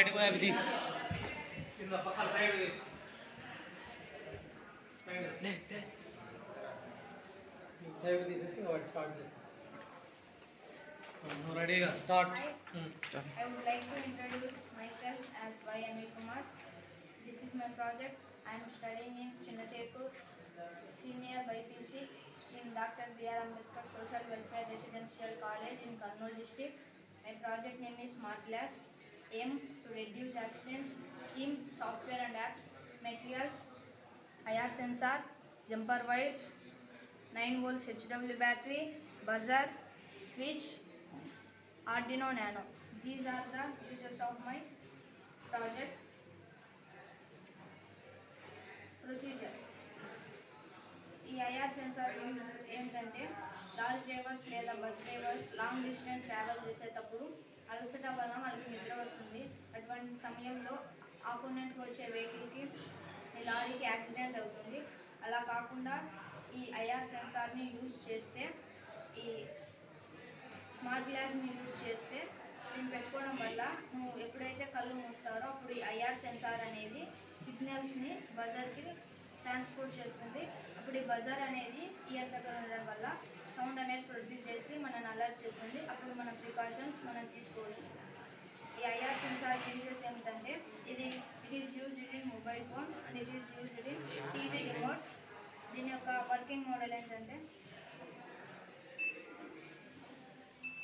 బయటకు పోయి అవి కింద పక్కన సైడ్ సైడ్ తీసేసి వాటి స్టార్ట్ చేస్తాం. రెడీగా start. I would like to introduce myself as Y. Anil Kumar. This is my project. I am studying in Chinnatekur Senior BPC in Dr. B.R. Ambedkar Social Welfare Residential College in Kurnool district. My project name is Smart Glass. Aim to reduce accidents in software and apps. Materials: IR sensor, jumper wires, 9 volts HW battery, buzzer, switch, Arduino Nano. These are the features of my project. Procedure. ఈ IR censor use ఏంటంటే lorry drivers లేదా bus drivers long distance travel చేసేటప్పుడు అలసట వలన వాళ్ళకి నిద్ర వస్తుంది. అటువంటి సమయంలో ఆపోనెంట్కి వచ్చే వెహికల్కి ఈ లారీకి యాక్సిడెంట్ అవుతుంది. అలా కాకుండా ఈ ఐఆర్ సెన్సార్ని యూజ్ చేస్తే, ఈ స్మార్ట్ గ్లాస్ని యూజ్ చేస్తే దీన్ని పెట్టుకోవడం వల్ల నువ్వు ఎప్పుడైతే కళ్ళు మూస్తారో అప్పుడు ఈ ఐఆర్ సెన్సార్ అనేది సిగ్నల్స్ని బజర్కి ట్రాన్స్పోర్ట్ చేస్తుంది. అప్పుడు ఈ బజర్ అనేది ఇయర్ దగ్గర ఉండడం వల్ల సౌండ్ అనేది ప్రొడ్యూస్ చేసి మనల్ని అలర్ట్ చేస్తుంది. అప్పుడు మన ప్రికాషన్స్ మనం తీసుకోవచ్చు. ఈ ఐఆర్ సెన్సార్ ఫీచర్స్ ఏమిటంటే it is used in mobile phone and it is used in TV remote. దీని యొక్క వర్కింగ్ మోడల్ ఏంటంటే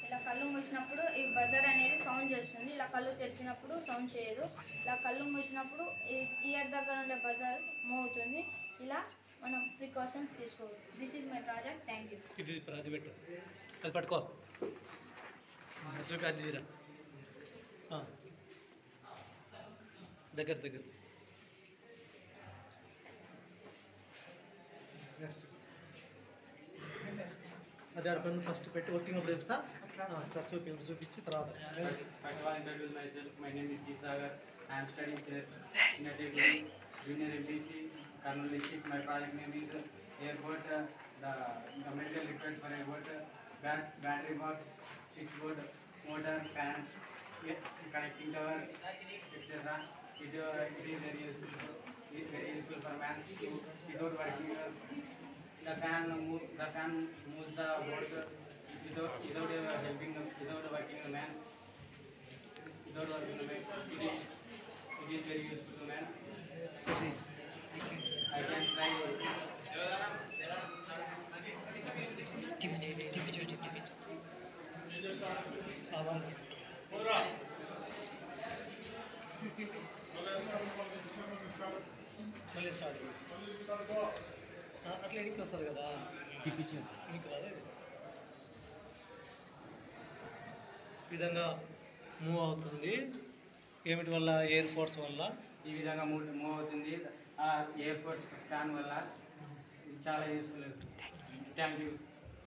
ఇలా కళ్ళు మూసినప్పుడు ఈ బజర్ అనేది సౌండ్ చేస్తుంది, ఇలా కళ్ళు తెరిచినప్పుడు సౌండ్ చేయదు. ఇలా కళ్ళు మూసినప్పుడు ఇయర్ దగ్గర ఉండే బజర్ మూవ్ అవుతుంది. ఇలా మనం ప్రికాషన్స్ తీసుకోవాలి. This is my project. Thank you. ఇది అది పెట్టు, అది పట్టుకో, చూపి, అది తీరా దగ్గర దగ్గర. నెక్స్ట్ అది ఆడ పని ఫస్ట్ పెట్టి వర్కింగ్ అప్పుడు చెప్తా సార్, చూపించి తర్వాత. First of all, introduce myself. My name is G. Sagar. I am studying Chinnatekur Junior MPC, Kurnool district. My project name is airport. The material requires for airport: battery box, switchboard, motor, fan, connecting tower, etc. It is very useful. It is very useful for man. Without working, the fan moves the board without helping without working the man. Without working the man, it is very useful to man. I can try. మళ్ళీ start అట్లా ఎడికి వస్తుంది కదా, ఎడికి రాదు. ఈ విధంగా move అవుతుంది. ఏమిటి వల్ల? ఎయిర్ ఫోర్స్ వల్ల ఈ విధంగా మూవ్ అవుతుంది. ఎయిర్ ఫోర్స్ ఫ్యాన్ వల్ల చాలా యూస్ఫుల్. Thank you.